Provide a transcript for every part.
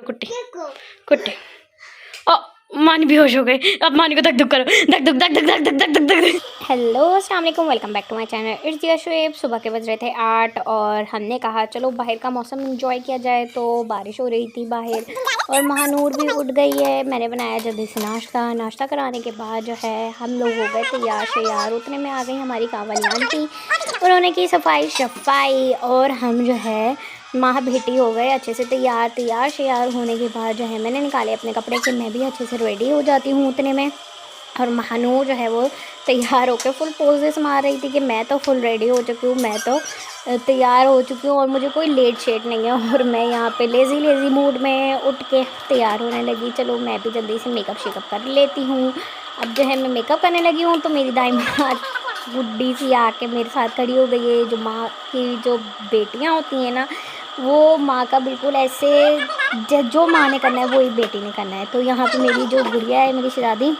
कुट्टी कुट्टी। ओ मानी बेहोश हो गई। अब मानी को धक धक करो, धक धक धक धक धक धक धक धक। हेलो अस्सलाम वालेकुम, welcome back to my channel. It's Diya Shoaib. सुबह के बज रहे थे 8 और हमने कहा चलो बाहर का मौसम एंजॉय किया जाए। तो बारिश हो रही थी बाहर और महानूर भी उठ गई है। मैंने बनाया जल्दी से नाश्ता कराने के बाद जो है हम लोग हो गए तैयार शैयार। उतने में आ गई हमारी काम वाली आंटी, उन्होंने की सफाई और हम जो है माँ बेटी हो गए अच्छे से तैयार शैयार होने के बाद जो है मैंने निकाले अपने कपड़े कि मैं भी अच्छे से रेडी हो जाती हूँ उतने में। और महानूर जो है वो तैयार होकर फुल पोजेस मार रही थी कि मैं तो फुल रेडी हो चुकी हूँ, मैं तो तैयार हो चुकी हूँ और मुझे कोई लेट शेट नहीं है। और मैं यहाँ पे लेज़ी मूड में उठ के तैयार होने लगी। चलो मैं भी जल्दी से मेकअप शेकअप कर लेती हूँ। अब जो है मैं मेकअप करने लगी हूँ तो मेरी दाई माँ गुड्डी सी आके मेरे साथ खड़ी हो गई है। जो माँ की जो बेटियाँ होती हैं ना, वो माँ का बिल्कुल ऐसे जो माँ ने करना है वही बेटी ने करना है। तो यहाँ पे मेरी जो गुड़िया है, मेरी शहज़ादी,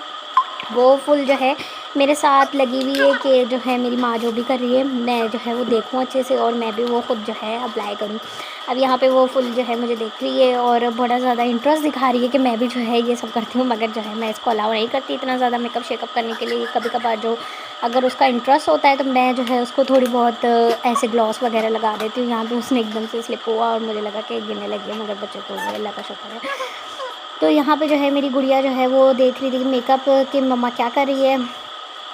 वो फुल जो है मेरे साथ लगी हुई है कि जो है मेरी माँ जो भी कर रही है मैं जो है वो देखूँ अच्छे से और मैं भी वो ख़ुद जो है अप्लाई करूँ। अब यहाँ पे वो फुल जो है मुझे देख रही है और बड़ा ज़्यादा इंटरेस्ट दिखा रही है कि मैं भी जो है ये सब करती हूँ, मगर जो है मैं इसको अलाउ नहीं करती इतना ज़्यादा मेकअप शेकअप करने के लिए। कभी कभार जो अगर उसका इंटरेस्ट होता है तो मैं जो है उसको थोड़ी बहुत ऐसे ग्लॉस वगैरह लगा देती हूँ। यहाँ पर उसने एकदम से स्लिप हुआ और मुझे लगा कि गिरने लगी है, मगर बच्चे तो अल्लाह का शुक्र है। तो यहाँ पे जो है मेरी गुड़िया जो है वो देख रही थी कि मेकअप कि मम्मा क्या कर रही है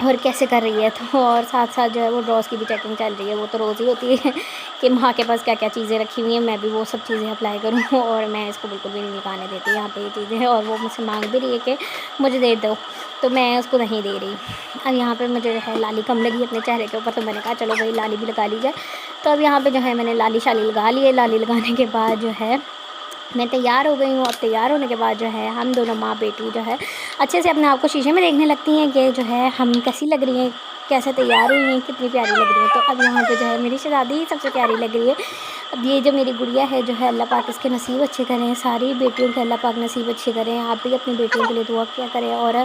और कैसे कर रही है। तो और साथ साथ जो है वो ड्रॉस की भी चेकिंग चल रही है। वो तो रोज़ ही होती है कि माँ के पास क्या क्या चीज़ें रखी हुई हैं, मैं भी वो सब चीज़ें अप्लाई करूँ और मैं इसको बिल्कुल भी नहीं निकालने देती यहाँ पे ये चीज़ें। और वो मुझसे मांग भी रही है कि मुझे दे दो, तो मैं उसको नहीं दे रही। अब यहाँ पर मुझे जो है लाली कम लगी अपने चेहरे के ऊपर, तो मैंने कहा चलो भाई लाली भी लगा ली जाए। तो अब यहाँ पर जो है मैंने लाली शाली लगा ली है। लाली लगाने के बाद जो है मैं तैयार हो गई हूँ। अब तैयार होने के बाद जो है हम दोनों माँ बेटी जो है अच्छे से अपने आप को शीशे में देखने लगती हैं कि जो है हम कैसी लग रही हैं, कैसे तैयार हुई हैं, कितनी प्यारी लग रही है। तो अब यहाँ पे जो है मेरी शहज़ादी सबसे प्यारी लग रही है। अब ये जो मेरी गुड़िया है जो है अल्लाह पाक इसके नसीब अच्छे करें, सारी बेटियों के अल्लाह पाक नसीब अच्छे करें। आप भी अपनी बेटियों के लिए दुआ किया करें और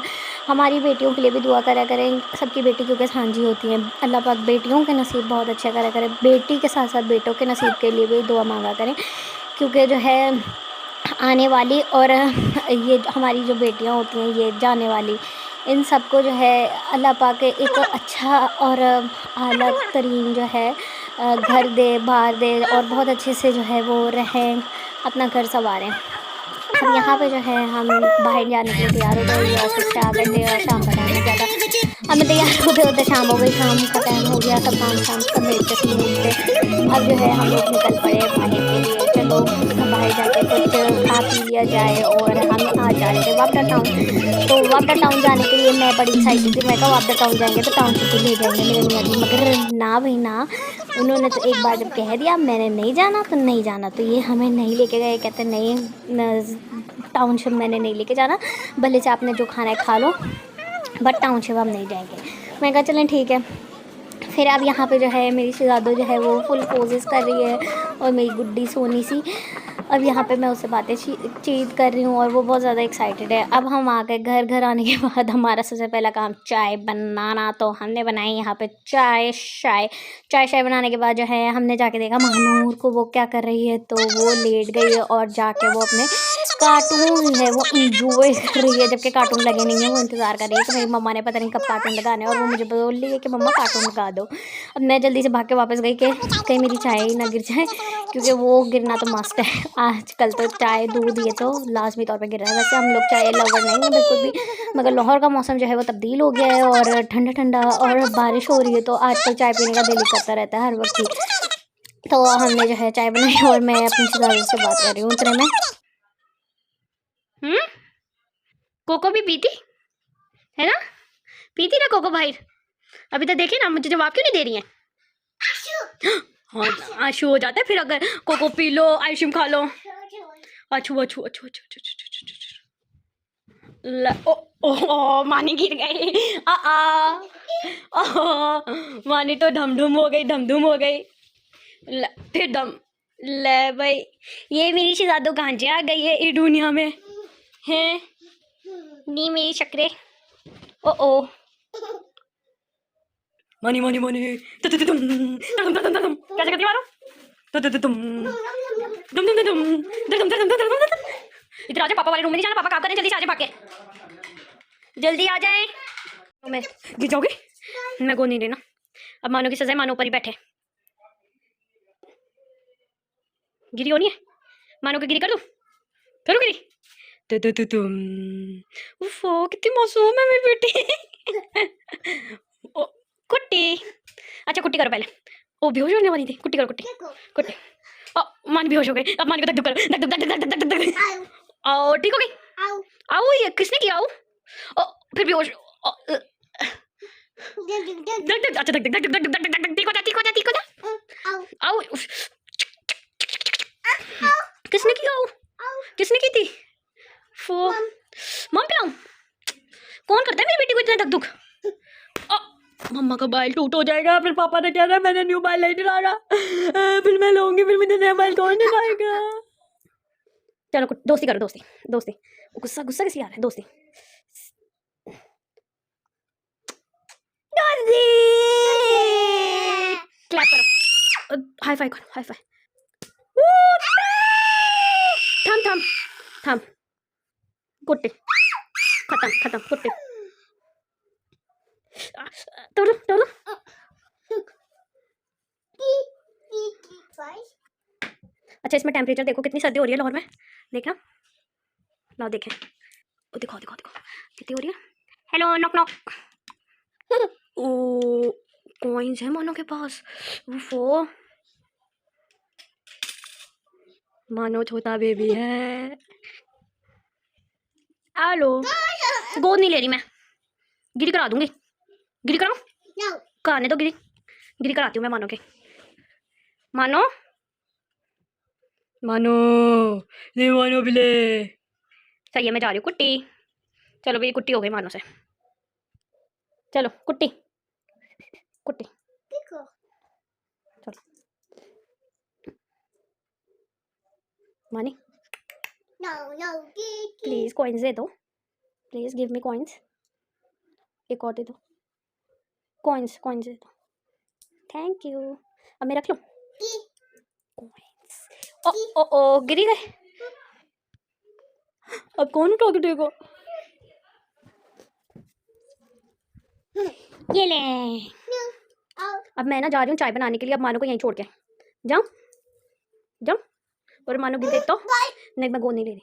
हमारी बेटियों के लिए भी दुआ करा करें। सबकी बेटी क्योंकि सांझी होती हैं, अल्लाह पाक बेटियों के नसीब बहुत अच्छे करा करें। बेटी के साथ साथ बेटों के नसीब के लिए भी दुआ मांगा करें, क्योंकि जो है आने वाली और ये हमारी जो बेटियां होती हैं ये जाने वाली, इन सबको जो है अल्लाह पाक एक अच्छा और आला तरीन जो है घर दे, बाहर दे और बहुत अच्छे से जो है वो रहें, अपना घर संवारें। अब यहाँ पे जो है हम बाहर जाने के लिए तैयार हो गए। ऑफिस से आ गए थे और शाम का टाइम हो गया था। अब मैं तैयार होते शाम हो गई, शाम का टाइम हो गया, सब काम शाम समेटते समेटते अब जो है हम लोग निकल पड़े बाहर के लिए। चलो बाहर जाके कुछ खा पी लिया जाए और हम आज जा रहे थे वापडा टाउन। तो वापडा टाउन जाने के लिए मैं बड़ी एक्साइटेड थी। मैं कहा वापडा टाउन जाएंगे तो टाउन छुट्टी ले जाएंगे मेरे मियाँ जी, मगर ना भाई ना, उन्होंने तो एक बार जब कह दिया मैंने नहीं जाना तो नहीं जाना। तो ये हमें नहीं लेके गए, कहते नहीं टाउनशिप मैंने नहीं लेके जाना, भले से आपने जो खाना है खा लो, बट टाउनशिप हम नहीं जाएंगे। मैं कहा चलें ठीक है। फिर अब यहाँ पे जो है मेरी शहज़ादो जो है वो फुल पोजेस कर रही है और मेरी गुड्डी सोनी सी अब यहाँ पे मैं उससे बातें चीत कर रही हूँ और वो बहुत ज़्यादा एक्साइटेड है। अब हम आ गए घर आने के बाद हमारा सबसे पहला काम चाय बनाना। तो हमने बनाई यहाँ पे चाय बनाने के बाद जो है हमने जाके देखा महानूर को वो क्या कर रही है। तो वो लेट गई है और जाके वो अपने कार्टून है वो इंजॉय कर रही है, जबकि कार्टून लगे नहीं है, वो इंतज़ार कर रही है कि मेरी मम्मा ने पता नहीं कब कार्टून लगाने, और वो मुझे बोल रही है कि मम्मा कार्टून लगा दो। अब मैं जल्दी से भाग के वापस गई कि कहीं मेरी चाय ही ना गिर जाए, क्योंकि वो गिरना तो मस्ट है। आजकल तो चाय दूध ये तो लाजमी तौर पे गिर रहा है। वैसे हम लोग चाय लवर नहीं है बिल्कुल भी, मगर लाहौर का मौसम जो है वो तब्दील हो गया है और ठंडा ठंडा और बारिश हो रही है, तो आजकल चाय पीने का दिल करता रहता है हर वक्त ही। तो हमने जो है चाय बनाई और मैं अपनी शहज़ादी से बात कर रही हूँ उतने में। कोको भी पीती है ना, पीती ना कोको भाई। अभी तो देखे ना, मुझे जवाब क्यों नहीं दे रही है। हाँ आशू हो जाता है फिर अगर कोको पी लो, आइसक्रीम खा लो। अच्छू अच्छू अच्छू अच्छू ओ मानी गिर गई। मानी तो धमधुम हो गई। फिर दम ले भाई, ये मेरी शहज़ादो कहाँ से आ गई है इस दुनिया में हैं, नी मेरी शक्रे। ओ मानी कैसे करती मारो। आ जाए, पापा वाले रूम में नहीं जाना, पापा काम करने, जल्दी से आ जाए भाग के, जल्दी आ जाए। तो मैं गिर जाओगे, मैं गोद नहीं लेना। अब मानो की सजा, मानो ऊपर ही बैठे, गिरी होनी है, मानो की गिरी कर दूं, करो गिरी, तुम उफो कितनी मासूम है मेरी बेटी। ओ कुट्टी, अच्छा कुट्टी करो पहले, ओ बेहोश होने वाली थी, कुट्टी करो, कुट्टी कुट्टी। मान बेहोश हो गई, अब मान को धक धक करो, धक धक धक धक धक धक धक। आओ ठीक हो गई, आओ ये किसने किया, आओ फिर बेहोश, धक धक, अच्छा धक धक धक धक धक धक, ठीक हो जा, ठीक हो जा, ठीक हो जा, आओ किसने किया, आओ किसने की थी, फो मम पिलाऊं, कौन करता है मेरी बेटी को इतना धक धुक। मम्मा का बाल टूट हो जाएगा, फिर पापा ने कहना मैंने न्यू बाल नहीं दिलाया, फिर मैं लूंगी, फिर मुझे नया बाल कौन दिलाएगा। चलो दोस्ती करो, दोस्ती दोस्ती, गुस्सा गुस्सा किसी आ रहा है, दोस्ती क्लैप करो, हाई फाई करो, हाई फाई, थम थम थम, कुट्टी खत्म खत्म, कुट्टी तोड़ो तोड़ो। अच्छा इसमें टेम्परेचर देखो कितनी सर्दी हो रही है लाहौर में, देखना, लाओ देखें, दिखाओ दिखाओ दिखाओ कितनी हो रही है। हेलो नॉक नॉक, ओ कॉइन्स है मानो के पास, वो मानो छोटा बेबी है। हेलो, गोद नहीं ले रही मैं, गिरी करा दूंगी, गिरी कराऊं, कराने दो, गिरी गिरी कराती हूँ मैं मानो के, मानो मानो नहीं मानो बिले, सही है मैं जा रही हूँ कुट्टी, चलो भाई कुट्टी हो गई मानो से, चलो कुट्टी कुट्टी, चलो मानी प्लीज कॉइन्स दे दो, प्लीज गिव मी कॉइन्स, एक और दे दो, कॉइन्स कॉइन्स दे दो, थैंक यू, अब मैं रख लूँ कॉइन्स, ओ ओ ओ गिरी गए, अब कौन उठा के देगा, ये ले, अब मैं ना जा रही हूँ चाय बनाने के लिए, अब मानो को यहीं छोड़ के जाऊँ जाऊँ, और मानो गिर तो नहीं, मैं गोद नहीं ले रही,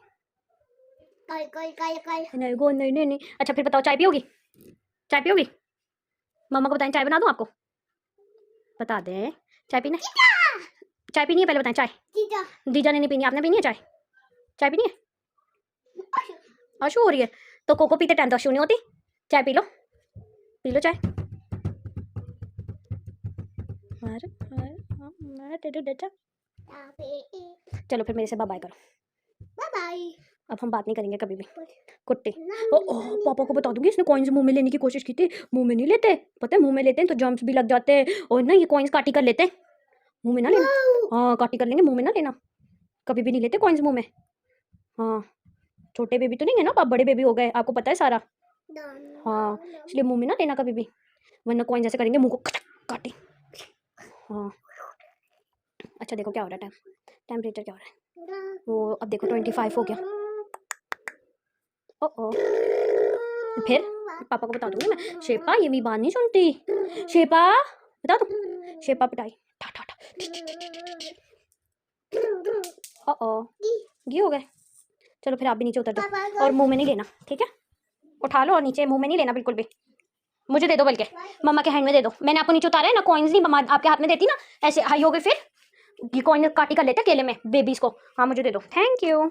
नहीं गोद नहीं नहीं नहीं। अच्छा फिर बताओ चाय पियोगी, चाय पियोगी, मम्मा को बताएं चाय बना दूँ आपको, बता दें चाय पीना, चाय पीनी है पहले बताएं, चाय दीजा ने नहीं पीनी, आपने पीनी है चाय, चाय पीनी है, आशू हो रही है तो कोको पीते टाइम तो आशू नहीं होती, चाय पी लो चाय, चलो फिर मेरे से बाय बाय करो, बाय बाय, अब हम बात नहीं करेंगे कभी भी, कुट्टी। पापा को बता दूंगी इसने कॉइन्स मुंह में लेने की कोशिश की थी, मुंह में नहीं लेते, पता है मुंह में लेते हैं तो जम्स भी लग जाते हैं, और ना ये कॉइन्स काटी कर लेते हैं, मुंह में ना लेना, हाँ काटी कर लेंगे, मुंह में ना लेना, कभी भी नहीं लेते कॉइन्स मुंह में, हाँ छोटे बेबी तो नहीं है ना, आप बड़े बेबी हो गए, आपको पता है सारा, हाँ इसलिए मुंह में ना लेना कभी भी, वरना कॉइन्स ऐसे करेंगे मुंह को काटे, हाँ। अच्छा देखो क्या हो रहा है, टेम्परेचर क्या हो रहा है, वो अब देखो 25 हो गया, ओ फिर पापा को बता दूंगी मैं, शेपा ये मेरी बात नहीं सुनती, शेपा बता दूं, शेपा पिटाई, ओ ये हो गए, चलो फिर आप भी नीचे उतर दो, और मुंह में नहीं लेना ठीक है, उठा लो और नीचे मुंह में नहीं लेना बिल्कुल भी, मुझे दे दो, बल्कि मम्मा के हैंड में दे दो, मैंने आपको नीचे उतारा है ना, कॉइन्स नहीं मम्मा आपके हाथ में देती ना, ऐसे हाई हो गए, फिर ये कॉइन काटी कर लेते केले में बेबीज को, हाँ मुझे दे दो, थैंक यू,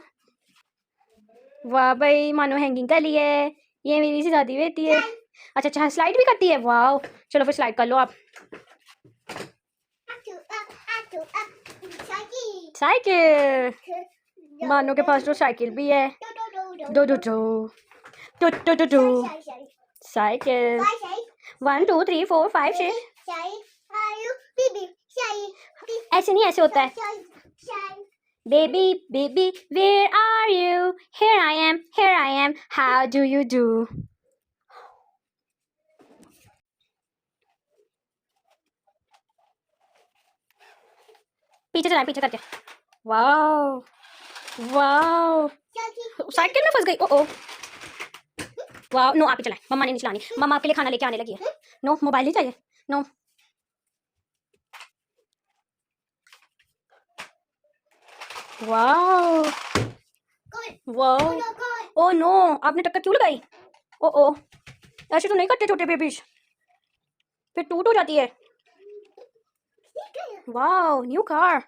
वाह भाई मानो हैंगिंग कर ली है, ये मेरी सी दादी बेटी है, अच्छा अच्छा स्लाइड भी करती है, वाह चलो फिर स्लाइड कर लो आप, साइकिल, मानो के पास तो साइकिल भी है, दो दो दो साइकिल, 1 2 3 4 5 6, ऐसे नहीं ऐसे होता है, baby baby where are you, here I am, how do you do, पीछे चलाए पीछे करके, वाओ वाओ साइकिल में फंस गई। ओ वाह, नो आप ही चलाएं, मम्मा ने नहीं चलानी, मम्मा आपके लिए खाना लेके आने लगी है। नो, मोबाइल नहीं चाहिए, नो। वाह वाह, ओ नो, आपने टक्कर क्यों लगाई? ओ ऐसे तो नहीं करते छोटे बेबीज, फिर टूट हो जाती है। वाह, न्यू कार।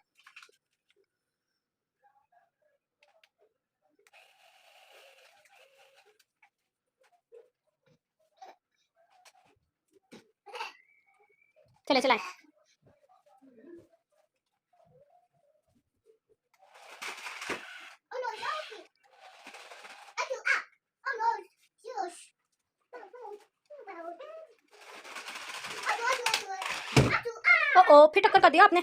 चले चलाएं। ओ फिर टक्कर कर दिया आपने।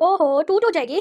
ओहो, टूट हो जाएगी।